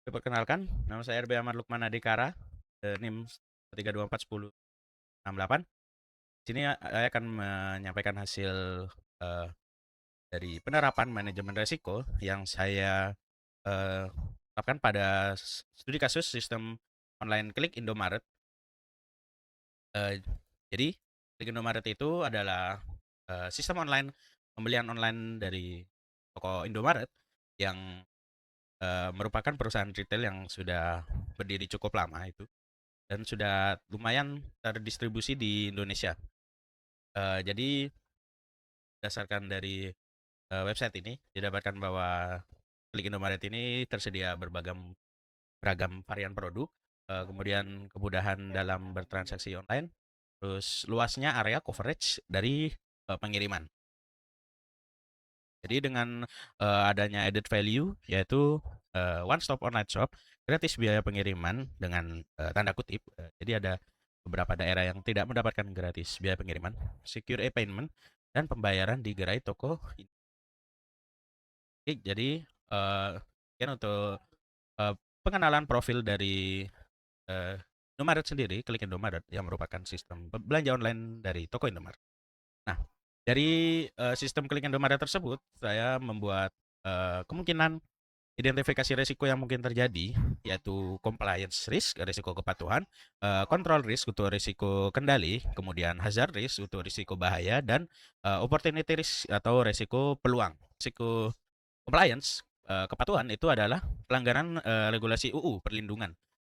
Perkenalkan, nama saya RB Ahmad Lukman Adikara, NIM 3241068. Di sini saya akan menyampaikan hasil eh, dari penerapan manajemen resiko yang saya terapkan pada studi kasus sistem online Klik Indomaret. Eh, jadi, Klik Indomaret itu adalah sistem online pembelian online dari toko Indomaret yang merupakan perusahaan retail yang sudah berdiri cukup lama itu dan sudah lumayan terdistribusi di Indonesia. Jadi berdasarkan dari website ini didapatkan bahwa Klik Indomaret ini tersedia beragam varian produk, kemudian kemudahan dalam bertransaksi online, terus luasnya area coverage dari pengiriman. Jadi dengan adanya added value yaitu one stop online shop, gratis biaya pengiriman dengan tanda kutip. Jadi ada beberapa daerah yang tidak mendapatkan gratis biaya pengiriman, secure e-payment dan pembayaran di gerai toko. Jadi sekian untuk eh, pengenalan profil dari eh, Indomaret sendiri, Klik Indomaret yang merupakan sistem belanja online dari toko Indomaret. Nah, dari sistem Klik Indomaret tersebut, saya membuat kemungkinan identifikasi risiko yang mungkin terjadi, yaitu compliance risk, risiko kepatuhan, control risk untuk risiko kendali, kemudian hazard risk untuk risiko bahaya, dan opportunity risk atau risiko peluang. Risiko compliance, kepatuhan itu adalah pelanggaran regulasi UU perlindungan.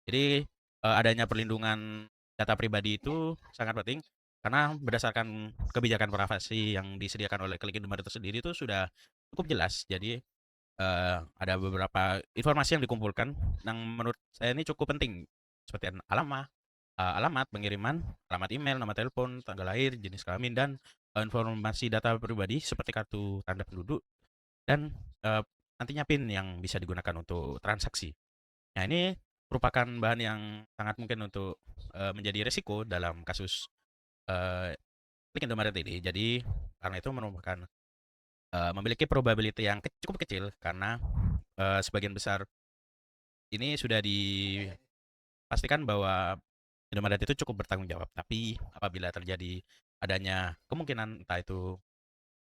Jadi adanya perlindungan data pribadi itu sangat penting karena berdasarkan kebijakan privasi yang disediakan oleh Klik Indomaret itu sendiri itu sudah cukup jelas. Jadi ada beberapa informasi yang dikumpulkan yang menurut saya ini cukup penting seperti alamat pengiriman, alamat email, nama telepon, tanggal lahir, jenis kelamin, dan informasi data pribadi seperti kartu tanda penduduk dan nantinya PIN yang bisa digunakan untuk transaksi. Nah, ini merupakan bahan yang sangat mungkin untuk menjadi resiko dalam kasus eh, Klik Indomaret ini. Jadi karena itu merupakan memiliki probability yang cukup kecil karena sebagian besar ini sudah dipastikan bahwa Indomaret itu cukup bertanggung jawab. Tapi apabila terjadi adanya kemungkinan entah itu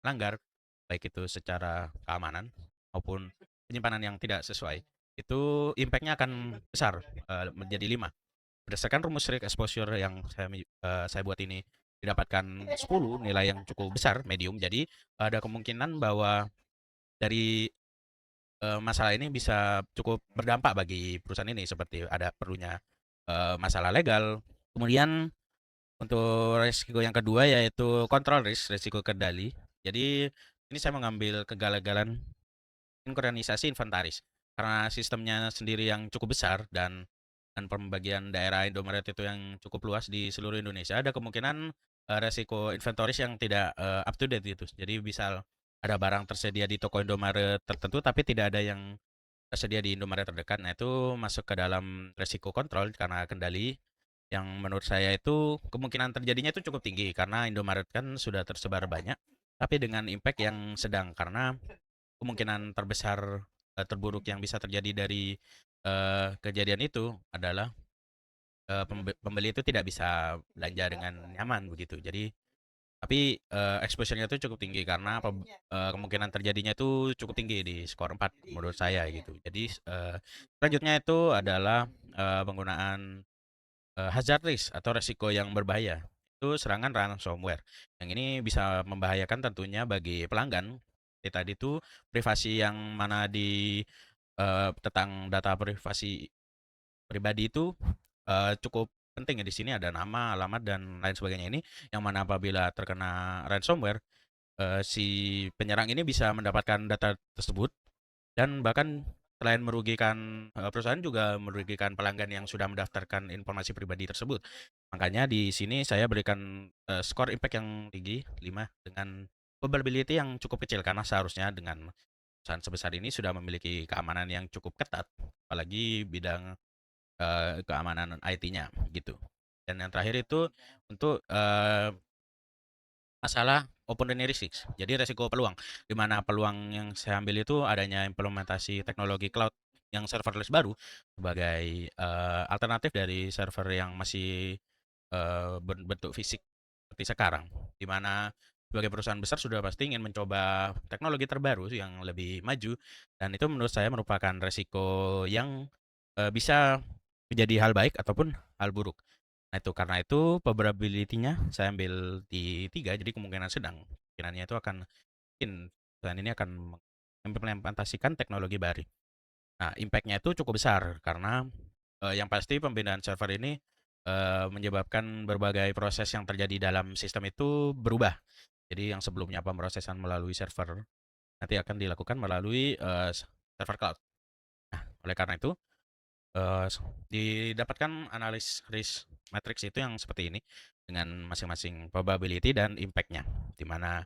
melanggar, baik itu secara keamanan maupun penyimpanan yang tidak sesuai, itu impact-nya akan besar, menjadi 5. Berdasarkan rumus risk exposure yang saya buat ini didapatkan 10 nilai yang cukup besar, medium. Jadi ada kemungkinan bahwa dari masalah ini bisa cukup berdampak bagi perusahaan ini seperti ada perlunya masalah legal. Kemudian untuk risiko yang kedua yaitu control risk, risiko kendali. Jadi ini saya mengambil kegagalan sinkronisasi inventaris karena sistemnya sendiri yang cukup besar dan pembagian daerah Indomaret itu yang cukup luas di seluruh Indonesia, ada kemungkinan resiko inventaris yang tidak up to date itu. Jadi bisa ada barang tersedia di toko Indomaret tertentu tapi tidak ada yang tersedia di Indomaret terdekat. Nah, itu masuk ke dalam resiko kontrol karena kendali yang menurut saya itu kemungkinan terjadinya itu cukup tinggi karena Indomaret kan sudah tersebar banyak tapi dengan impact yang sedang karena kemungkinan terbesar terburuk yang bisa terjadi dari kejadian itu adalah pembeli itu tidak bisa belanja dengan nyaman begitu. Jadi tapi exposure-nya itu cukup tinggi karena kemungkinan terjadinya itu cukup tinggi di skor 4 menurut saya gitu. Jadi selanjutnya itu adalah penggunaan hazard risk atau resiko yang berbahaya. Itu serangan ransomware. Yang ini bisa membahayakan tentunya bagi pelanggan. Seperti tadi itu privasi yang mana di tentang data privasi pribadi itu cukup penting ya di sini ada nama, alamat dan lain sebagainya ini yang mana apabila terkena ransomware si penyerang ini bisa mendapatkan data tersebut dan bahkan selain merugikan perusahaan juga merugikan pelanggan yang sudah mendaftarkan informasi pribadi tersebut. Makanya di sini saya berikan skor impact yang tinggi 5 dengan probability yang cukup kecil karena seharusnya dengan perusahaan sebesar ini sudah memiliki keamanan yang cukup ketat apalagi bidang keamanan IT-nya gitu. Dan yang terakhir itu untuk masalah opportunity risks. Jadi resiko peluang, di mana peluang yang saya ambil itu adanya implementasi teknologi cloud. yang serverless baru sebagai alternatif dari server yang masih berbentuk fisik seperti sekarang, di mana sebagai perusahaan besar sudah pasti ingin mencoba teknologi terbaru yang lebih maju, dan itu menurut saya merupakan resiko yang bisa menjadi hal baik ataupun hal buruk. Nah itu karena itu probability-nya saya ambil di 3, jadi kemungkinan sedang. Kemungkinannya itu akan mungkin perusahaan ini akan mengimplementasikan teknologi baru. Nah, impact-nya itu cukup besar karena yang pasti pembinaan server ini menyebabkan berbagai proses yang terjadi dalam sistem itu berubah. Jadi yang sebelumnya pemrosesan melalui server nanti akan dilakukan melalui server cloud. Nah, oleh karena itu eh, didapatkan analis risk matrix itu yang seperti ini dengan masing-masing probability dan impact-nya, di mana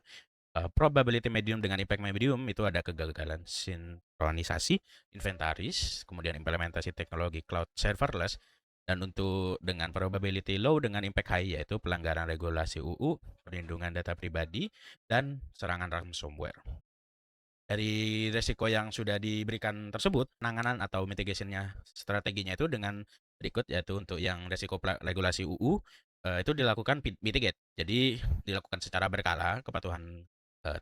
probability medium dengan impact medium itu ada kegagalan sinkronisasi, inventaris, kemudian implementasi teknologi cloud serverless, dan untuk dengan probability low dengan impact high yaitu pelanggaran regulasi UU, perlindungan data pribadi, dan serangan ransomware. Dari resiko yang sudah diberikan tersebut, penanganan atau mitigasinya strateginya itu dengan berikut, yaitu untuk yang resiko regulasi UU itu dilakukan mitigate. Jadi dilakukan secara berkala kepatuhan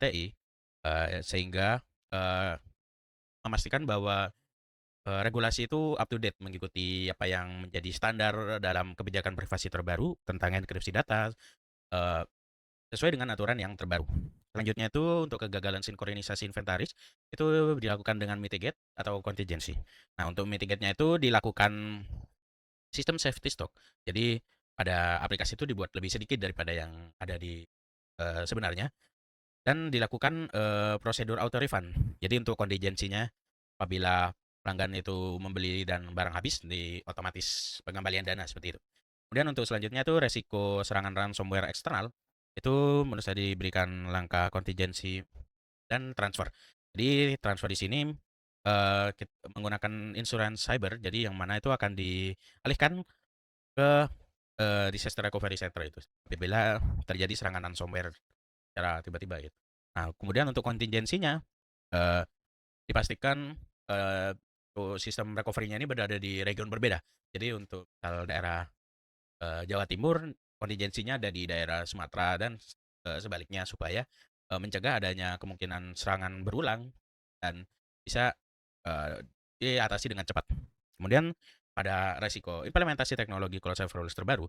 TI sehingga eh, memastikan bahwa regulasi itu up to date mengikuti apa yang menjadi standar dalam kebijakan privasi terbaru tentang enkripsi data eh, sesuai dengan aturan yang terbaru. Selanjutnya itu untuk kegagalan sinkronisasi inventaris itu dilakukan dengan mitigate atau contingency. Nah, untuk mitigate-nya itu dilakukan sistem safety stock. Jadi pada aplikasi itu dibuat lebih sedikit daripada yang ada di sebenarnya, dan dilakukan prosedur auto refund. Jadi untuk contingency-nya apabila pelanggan itu membeli dan barang habis di otomatis pengembalian dana seperti itu. Kemudian untuk selanjutnya itu resiko serangan ransomware eksternal itu menurut saya diberikan langkah kontingensi dan transfer. Jadi transfer di sini menggunakan insurance cyber, jadi yang mana itu akan dialihkan ke disaster recovery center itu apabila terjadi serangan ransomware secara tiba-tiba gitu. Nah, kemudian untuk kontingensinya eh, dipastikan sistem recovery-nya ini berada di region berbeda. Jadi untuk daerah Jawa Timur kontingensinya ada di daerah Sumatera dan sebaliknya supaya mencegah adanya kemungkinan serangan berulang dan bisa uh, diatasi dengan cepat. Kemudian pada resiko implementasi teknologi cloud serverless terbaru,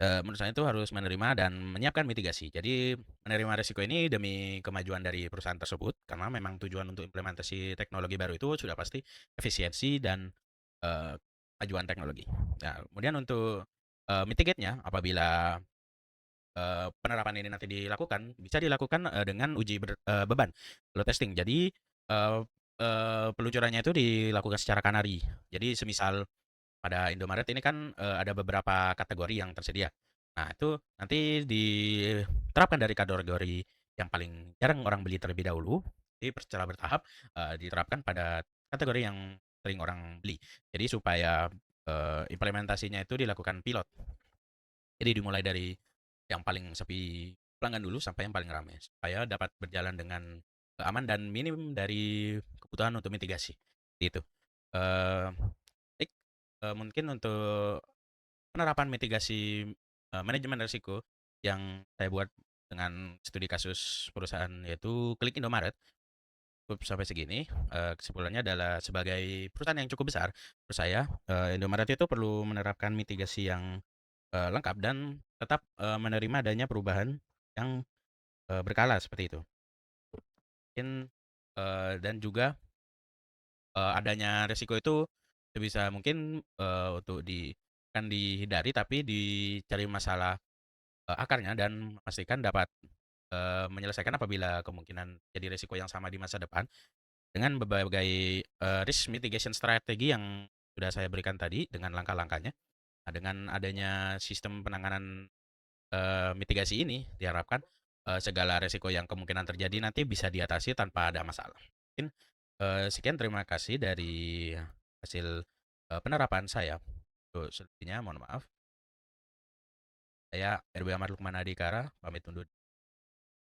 menurut saya itu harus menerima dan menyiapkan mitigasi. Jadi menerima resiko ini demi kemajuan dari perusahaan tersebut karena memang tujuan untuk implementasi teknologi baru itu sudah pasti efisiensi dan uh, kemajuan teknologi. Nah, kemudian untuk mitigate-nya apabila penerapan ini nanti dilakukan, bisa dilakukan dengan uji beban, load testing. Jadi eh, peluncurannya itu dilakukan secara kanari. Jadi semisal pada Indomaret ini kan ada beberapa kategori yang tersedia. Nah, itu nanti diterapkan dari kategori yang paling jarang orang beli terlebih dahulu, jadi secara bertahap diterapkan pada kategori yang sering orang beli. Jadi supaya implementasinya itu dilakukan pilot. Jadi dimulai dari yang paling sepi pelanggan dulu sampai yang paling ramai supaya dapat berjalan dengan aman dan minim dari kebutuhan untuk mitigasi. Gitu. Eh, baik, mungkin untuk penerapan mitigasi manajemen risiko yang saya buat dengan studi kasus perusahaan yaitu Klik Indomaret cukup sampai segini. Kesimpulannya adalah sebagai perusahaan yang cukup besar, menurut saya Indomaret itu perlu menerapkan mitigasi yang lengkap dan tetap menerima adanya perubahan yang berkala seperti itu. Mungkin dan juga adanya resiko itu sebisa mungkin untuk akan dihindari tapi dicari masalah akarnya dan memastikan dapat menyelesaikan apabila kemungkinan jadi resiko yang sama di masa depan dengan berbagai risk mitigation strategi yang sudah saya berikan tadi dengan langkah-langkahnya. Nah, dengan adanya sistem penanganan mitigasi ini diharapkan segala resiko yang kemungkinan terjadi nanti bisa diatasi tanpa ada masalah. Mungkin sekian, terima kasih dari hasil penerapan saya. Untuk selebihnya mohon maaf. Saya RW Ahmad Lukman Adikara pamit undur